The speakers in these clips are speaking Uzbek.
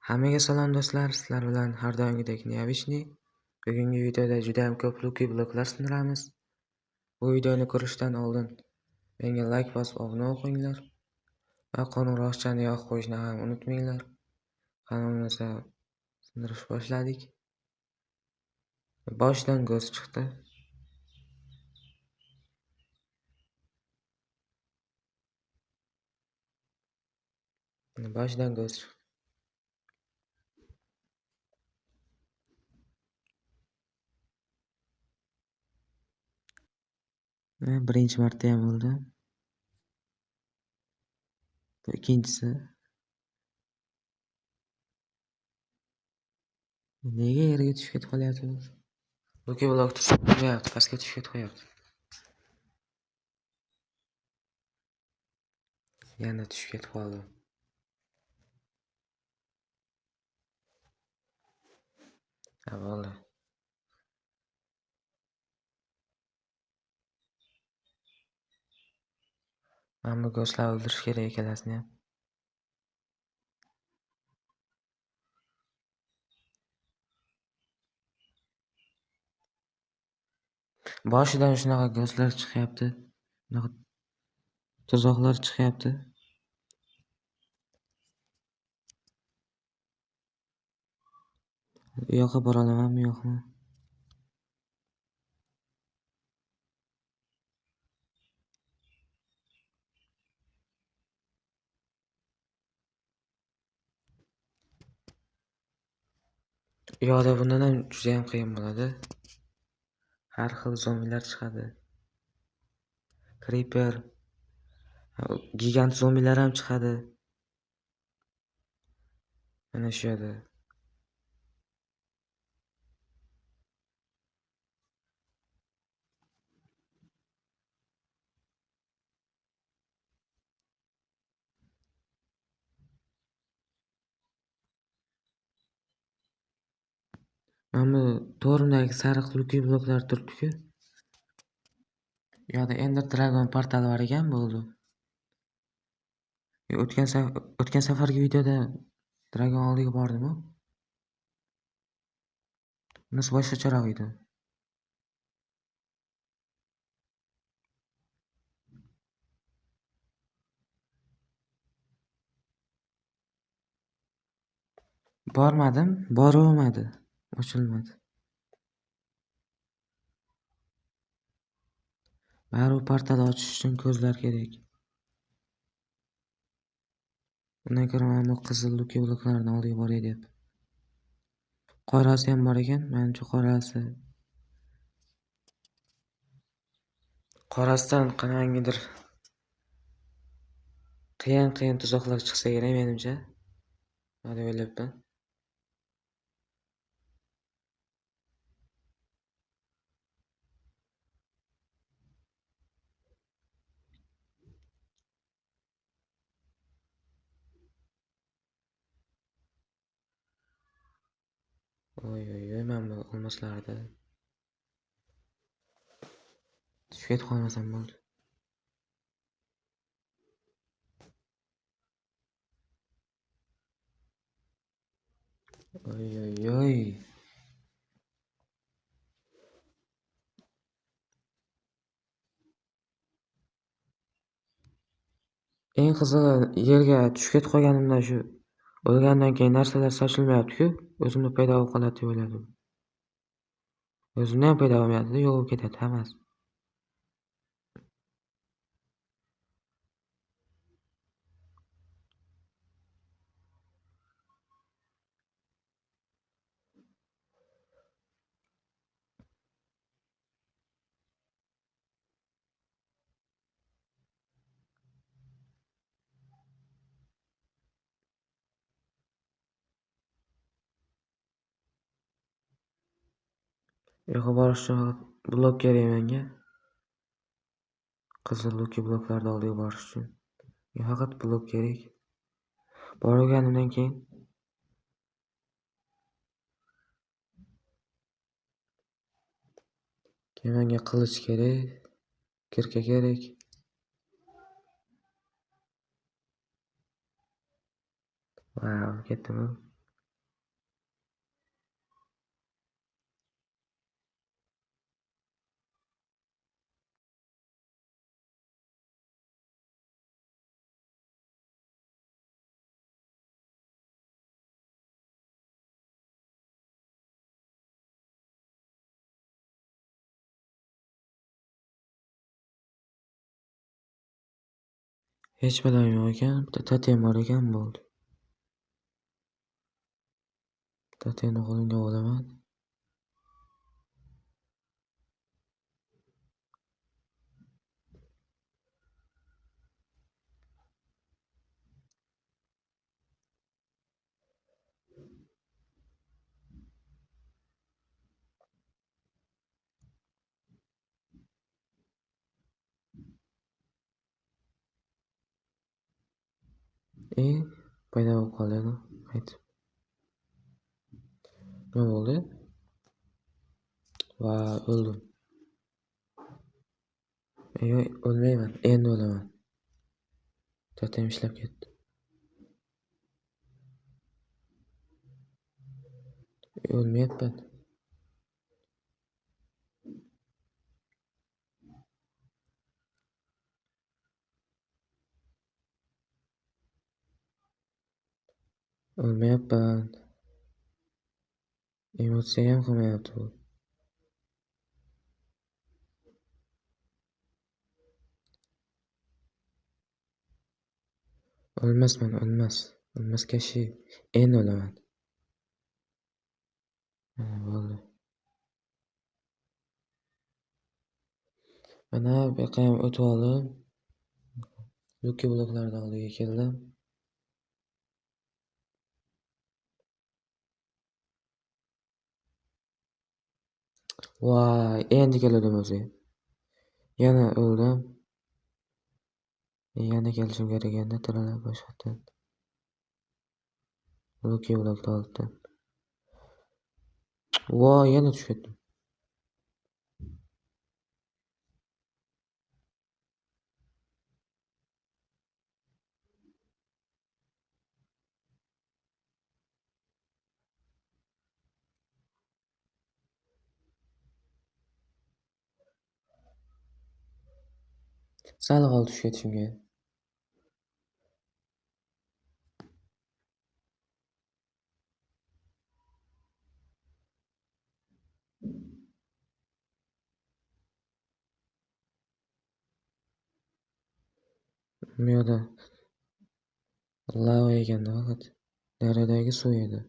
Hammaga salom do'stlar, sizlar bilan har doimgidek Niyavishni. Bugungi videoda juda ham ko'p Lucky bloklar sindiramiz. Bu videoni ko'rishdan oldin menga like bosib obuna qo'yinglar va qo'ng'iroqchani yoqib qo'yishni ham unutmanglar. Qani bo'lmasa sindirish boshladik. Boshidan ko'z chiqdi. Boshidan ko'z chiqdi. Birinchi marta ham bo'ldi. Bu ikkinchisi. Nega yerga tushib ketib qolyapti? Lucky blok tushib qo'yapti, pastga tushib ketib qo'yapti. Yana tushib ketib qoldi. Bo'ldi. Mana bu go'shtlar o'ldirish kerak ikkalasini ham. Boshidan shunaqa go'shtlar chiqyapti. Bunaqa tuzoqlar chiqyapti. U yoqqa bora olamanmi, yo'qmi? U yoqda bundan ham juda ham qiyin bo'ladi. Har xil zombilar chiqadi. Creeper, gigant zombilar ham chiqadi. Mana shu yerda. Mana bu to'rimdagi sariq Lucky bloklar turibdi-ku. U yoqda Ender Dragon portali bor ekan, bo'ldi. O'tgan safargi videoda Dragon oldiga bordim-ku. Bunisi boshqacharoq edi. Bormadim, borilmadi, ochilmadi. Baribir portal ochish uchun ko'zlar kerak. Undan ko'ra mana bu qizil Lucky bloklarning oldiga boray deb. Qorasi ham bor ekan, menimcha qorasi. Qorasidan qanaqangidir qiyin tuzoqlar chiqsa kerak menimcha. Mana deb o'ylabman. Oy, mana bu olmoslarda tushib ketib qolmasam bo'ldi. Oy. Eng qizig'i yerga tushib ketib qolganimda shu o'lgandan keyin narsalar sochilmayapti-ku, o'zimda paydo bo'lib qoladi deb o'yladim. O'zimda ham paydo bo'lmayapti, yo'q bo'lib ketadi hammasi. Yo'q borish uchun blok kerak menga. Qizil Lucky bloklarni oldiga borish uchun. Faqat blok kerak. Borganimdan keyin menga qilich kerak, kirka kerak. Ketdimi? Hech balam yo'q ekan. Bitta tatem bor ekan, bo'ldi. Tatemni qo'limga olaman. Paydo bo'lib qoldi yana. Qaytib. Nima bo'ldi? Va o'ldim. Yo'q, o'lmayman. Endi o'laman. Tatem ishlab ketdi. O'lmayapman. O'lmayapman. Emotsiya ham qilmayapti bu. O'lmasman, o'lmas. O'lmasga endi o'laman. Mana bo'ldi. Mana bu yoqqa ham o'tib oldim. Lucky bloklarning oldiga keldim. Voy, endi keldim o'zi. Yana o'ldim. Yana kelishim kerak endi tiralab boshqatdan. Lucky blokni oldim. Voy, yana tushib ketdim. Sal qoldi tushib ketishimga. Bu yoqda lava ekanda faqat. Daryodagi suv edi.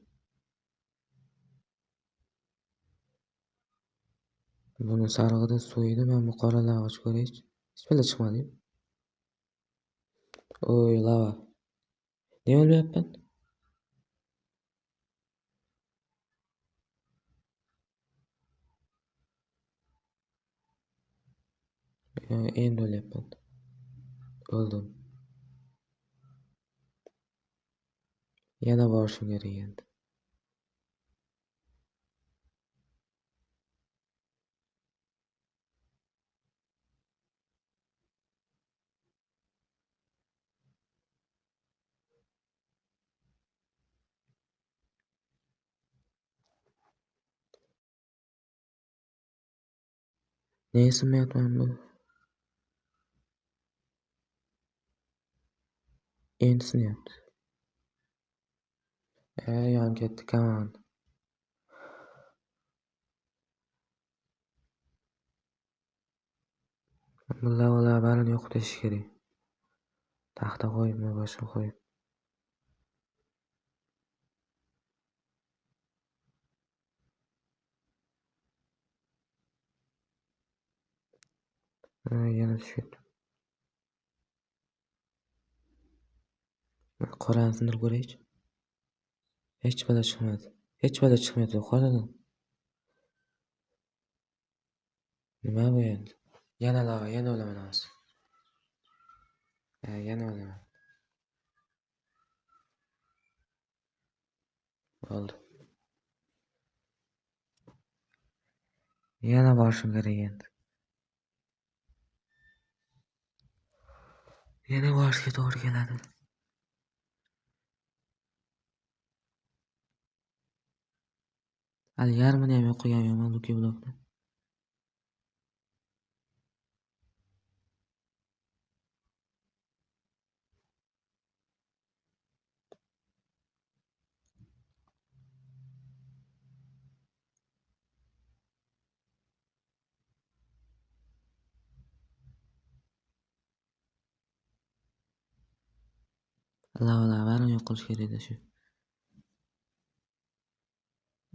Buni sarig'ida suv edi. Men bu qora lavaga ko'raychi. Hech balo chiqmadi. Oy, lava. Nima o'lyapman? Endi o'lyapman. O'ldim. Yana borishim kerak endi. Nega sinmayapman bu? Endi sinyapti. Yonib ketdi, come on. Bu lavalar barini yo'qotish kerak. Taxta qo'yibmi, boshqa qo'yib. Yana tushib ketdim. Qorani sindirib ko'raychi. Hech balo chiqmadi. Hech balo chiqmayapti qoradan. Nima bu endi? Yana lava, yana o'laman hozir. Yana o'laman. Bo'ldi. Yana borishim kerak endi. Yana borishga to'g'ri keladi. Hali yarmini ham yo'q qilganman Lucky blokni. Lavalarni yo'q qilish kerak edi shu.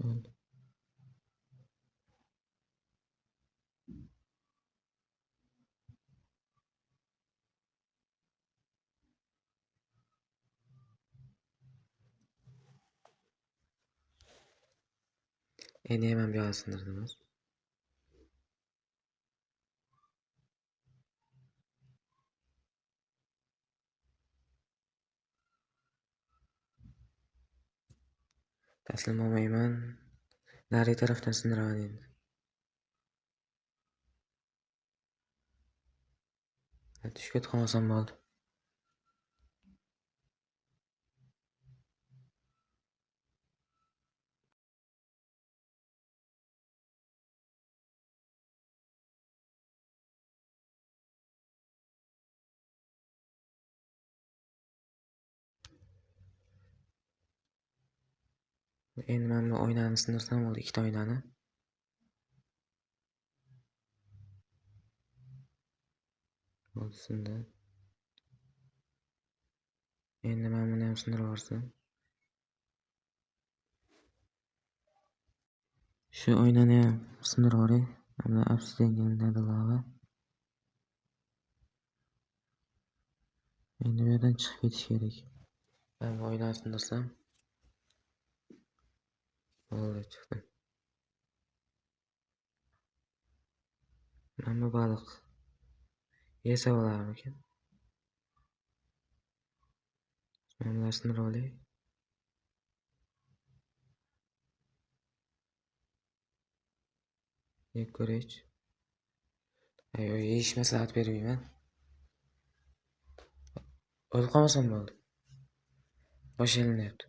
O'ldi. Endi ham bu yoqqa sindirdimiz. Taslim olmayman. Nari tarafdan sindiraman endi. Tushib ketib qolmasam bo'ldi. Endi men bu oynani sindirsam bo'ldi, ikkita oynani. Bo'ldi, sindi. Endi men buni ham sindirib yuborsam. Shu oynani ham sindirib yuboray. Mana obsidian lava. Endi bu yerdan chiqib ketish kerak. Men bu oynani sindirsam. Bo'ldi, chiqdim. Mana bu baliq. Yesa bo'larmikan? Men bularni sindirib olay. Yeb ko'raychi. Yeyish maslahat bermayman. O'lib qolmasam bo'ldi. Bosh ilinyapti.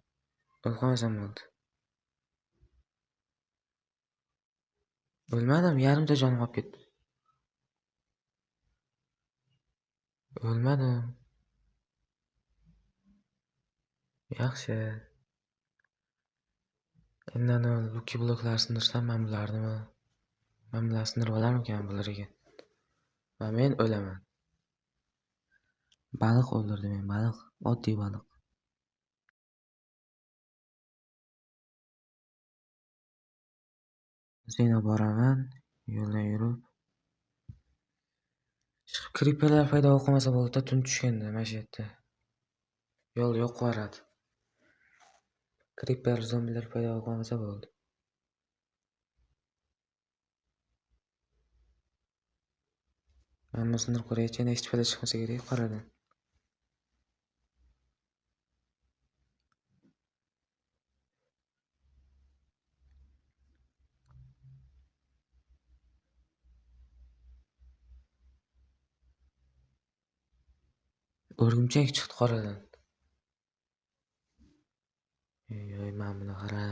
O'lib qolmasam bo'ldi. O'lmadim, yarimta jonim qolib ketdi. O'lmadim. Yaxshi. Endi ana Lucky bloklar sindirsam men bularnimi? Men bularni sindirib olarmikan bularga? Va men o'laman. Baliq o'ldirdim men, baliq, oddiy baliq. Seni boraman, yo'ldan yurib. Chiqib kriperlar paydo bo'lib qolmasa bo'ldi-da, tun tushganda mana shu yerda. Yo'l yo'q qo'yaradi. Kriper zombilar paydo bo'lib qolmasa bo'ldi. Men buni sindirib ko'raychi, hech paydo chiqmasa kerak qoradan. O'rgimchak chiqdi qoradan. Ey, men buni qara.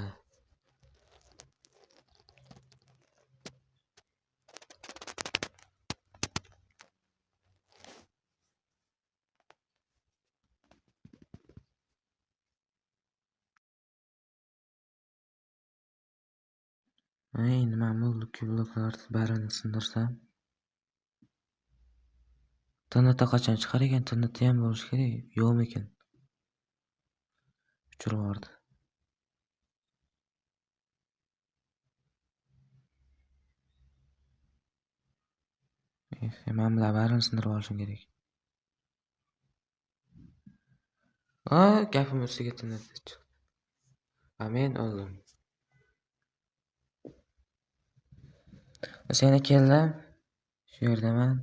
Endi men bu Lucky bloklarni barini sindirsam. TNT qachon chiqar ekan? TNT ham bo'lishi kerak. Yo'qmikan? Uchirib yubordi. Men bular barini sindirib olishim kerak. Gapim ustiga TNT chiqdi. Men o'ldim. Seni keldim. Shu yerdaman.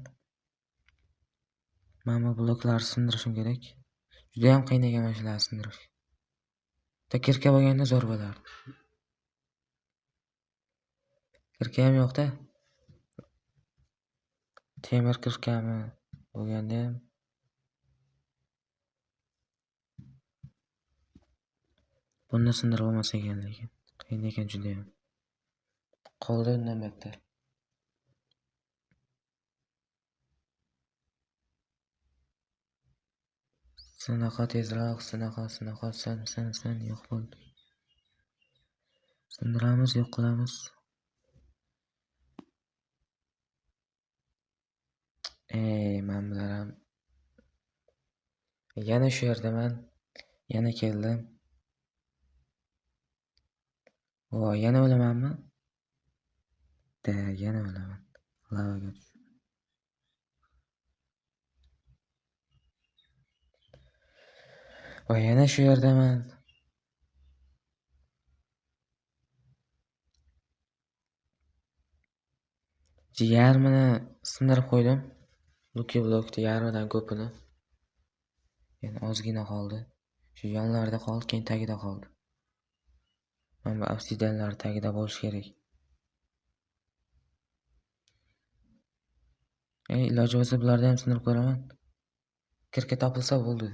Men bu bloklarni sindirishim kerak. Juda ham qiyin ekan mana shularni sindirish. Kirka bo'lganda zo'r bo'lardi. Kirka ham yo'q-da. Temir kirkami bo'lganda ham buni sindirib olmas ekan, lekin qiyin ekan juda ham. Qoldi undan battar. Sinaqa tezroq, sinaqa san yo'q bo'ldi. Sindiramiz, yo'q qilamiz. Men bular ham yana shu yerdaman. Yana keldim. Voy, yana o'lamanmi? Yana o'laman. Lavaga tushib. Voy, yana shu yerdaman. Yarmini sindirib qo'ydim. Lucky Block'ni yarmidan ko'pini. Yana ozgina qoldi. Shu yonlarida qoldi, keyin tagida qoldi. Mana bu obsidianlar tagida bo'lish kerak. Iloji bo'lsa bularni ham sindirib ko'raman. Kirka topilsa bo'ldi.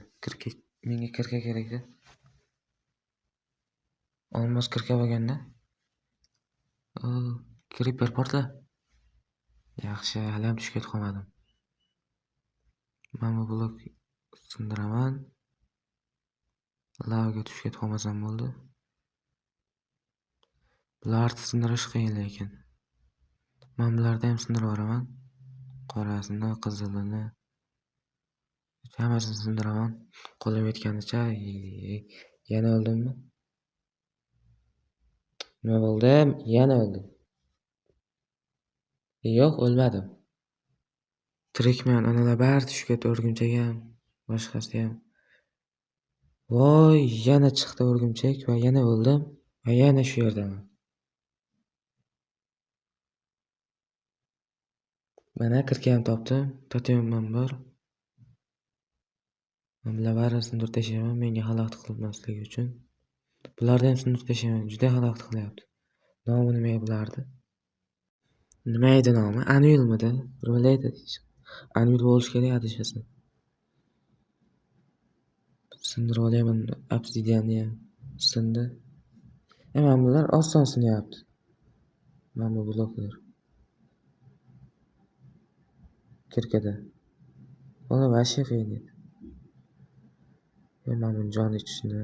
Menga kirka kerak-da. Olmos kirka bo'lganda. Creeper portla. Yaxshi, hali ham tushib qolmadim. Mana bu blok sindiraman. Lavaga tushib qolmasam bo'ldi. Bularni sindirish qiyin lekin. Men bularni ham sindirib yuboraman. Qorasini, qizilini. Hammasini sindiraman. Qo'lim yetganicha. Yana o'ldimmi? Nima bo'ldi? Yana o'ldim. Yo'q, o'lmadim. Tirikman, analar bari tushib ketdi, o'rgimchak ham, boshqasi ham. Voy, yana chiqdi o'rgimchak va yana o'ldim va yana shu yerdaman. Mana kirka ham topdim, totemim bor. Men bular barini sindirib tashlayman, menga xalaqit qilmasligi uchun. Bularni ham sindirib tashlayman, juda xalaqit qilyapti. Nomi nima bulardi? Nima edi nomi? Anvilmidi? Bilaydi. Anvil bo'lish kerak adashasam. Sindirib olayman, obsidianni ham sindi. Mana bular oson sinyapti. Mana bu bloklar. Kirkada. Ona vashi qiyin edi. Mana bu jon ichishni.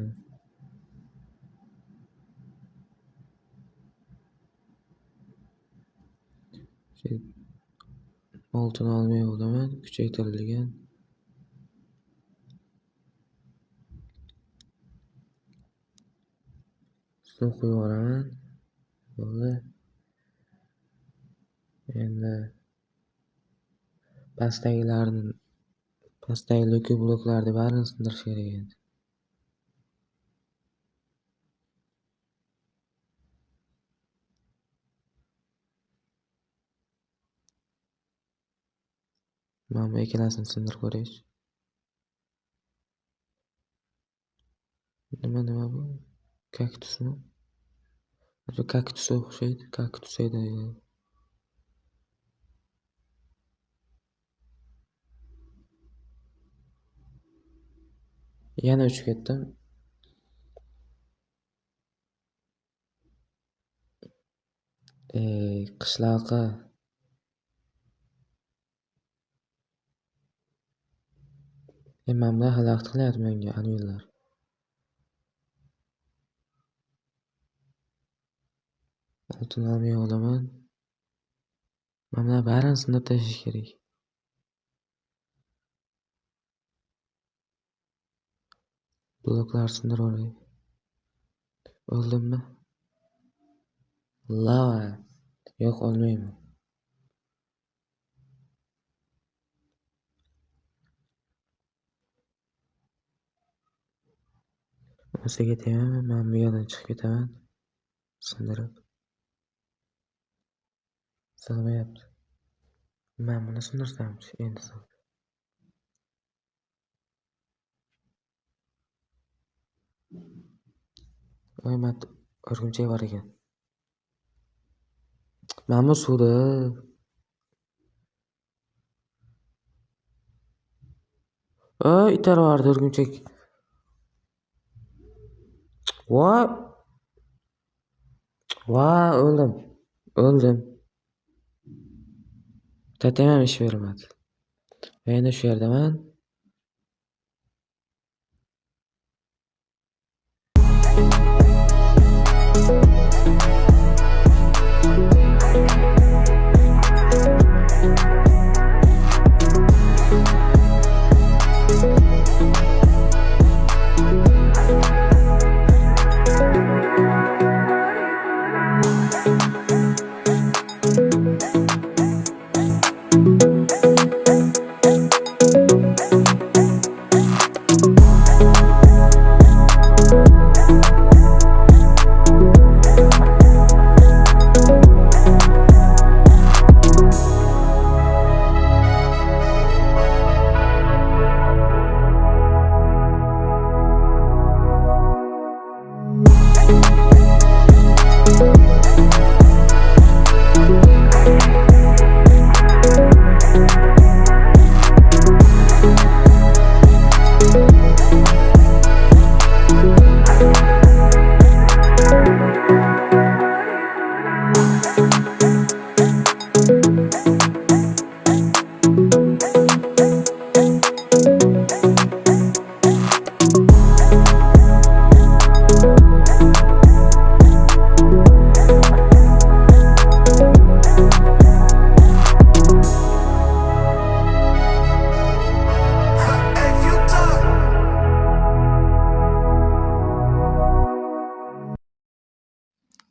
Oltin olmay olaman, kuchaytirilgan. Suv quyib yuboraman. Bo'ldi. Endi pastdagi Lucky bloklarni barini sindirish kerak endi. Mana bu ikkalasini sindirib ko'raylik. Nima bu? Kaktusmi? Shu kaktusga o'xshaydi. Kaktus edi. Yana uchib ketdim. Qishloqqa. Mana bular xalaqit qilyapti menga anvillar. Oltin olmay olaman. Mana bular barini sindirib tashlash kerak. Bloklar sindirib olay. O'ldimmi? Lava. Yo'q, olmayman. O'sa ketaman, men bu yerdan chiqib ketaman. Sindirib. Sig'mayapti. Men buni sindirsamchi endi sig'di. Mat o'rgimchak bor ekan. Mana bu suvda. Itarib yubordi o'rgimchak. Voy, o'ldim. Totem ham ish bermadi. Yana shu yerdaman.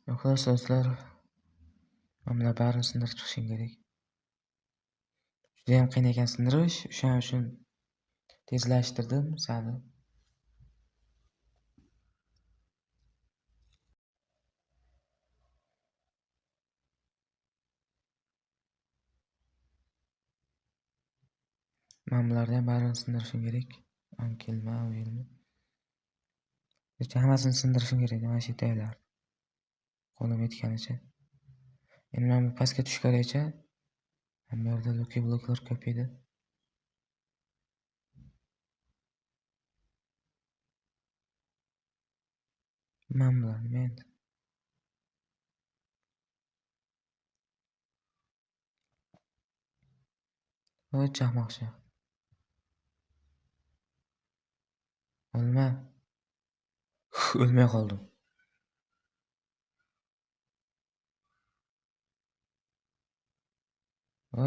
Xo'sh do'stlar, mana barini sindirib chiqishim kerak. Judayam qiyin ekan sindirish, o'shaning uchun tezlashtirdim sal. Men bularni ham barini sindirishim kerak. Kelma, u yerni. Hammasini sindirishim kerak, mana shu yerdagilar. Qo'lim yetganicha. Endi men bu pastga tushguncha bu yerda lucky bloklar ko'p edi. Men bularni endi voy chaqmoqchi. O'lma. O'lmay qoldim.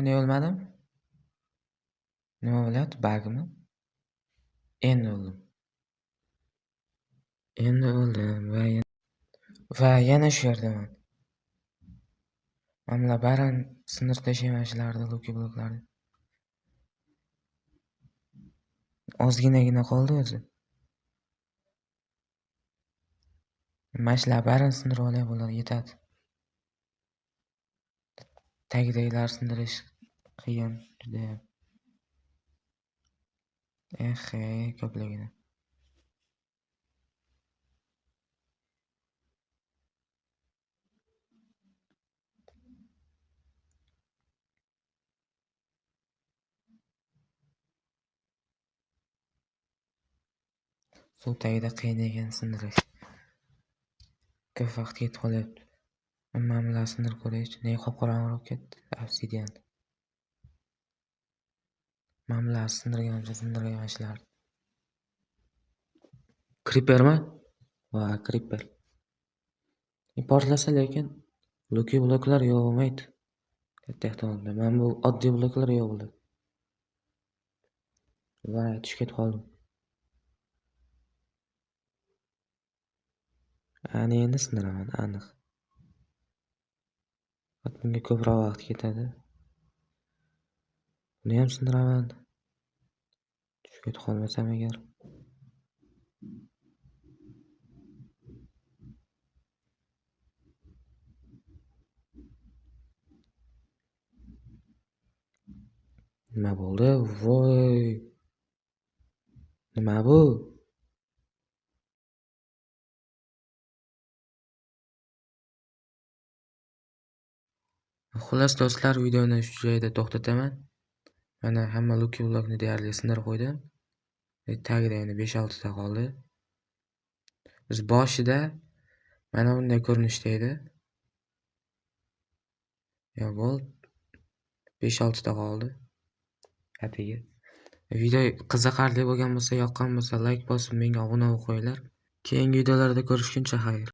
Ne o'lmadim? Nima bo'lyapti? Bagmi? Endi o'ldim. Endi o'ldim va yana shu yerdaman. Mana barini sindirib tashlayman shularni, lucky bloklarni. Ozginagina qoldi o'zi. Mana shular barini sindirib olay bo'ladi, yetadi. Tagidagilar sindirish qiyin judayam. Ko'pligini. Suv tagida qiyin ekan sindirish. Ko'p vaqt ketib qolyapti. Mana bularni sindirib ko'raychi. Nega qop-qorong'uroq ketdi? Obsidian. Mana bularni sindirgan shular. Creepermi? Va, creeper. Portlasa lekin lucky bloklar yo'q bo'lmaydi. Katta ehtimol bilan. Mana bu oddiy bloklar yo'q bo'ladi. Va tushib ketib qoldim. Ani endi sindiraman, aniq. Bunga ko'proq vaqt ketadi. Buni ham sindiraman. Tushib ketib qolmasam agar. Nima bo'ldi? Voy. Nima bu? Xullas do'stlar, videoni shu joyda to'xtataman. Mana hamma lucky blokni deyarli sindirib qo'ydim. Tagida endi 5-6 ta qoldi. Biz boshida mana bunday ko'rinishda edi. Bo'ldi. 5-6 ta qoldi. Atigi. Video qiziqarli bo'lgan bo'lsa, yoqqan bo'lsa, like bosib, menga obuna bo'lib qo'yinglar. Keyingi videolarda ko'rishguncha xayr.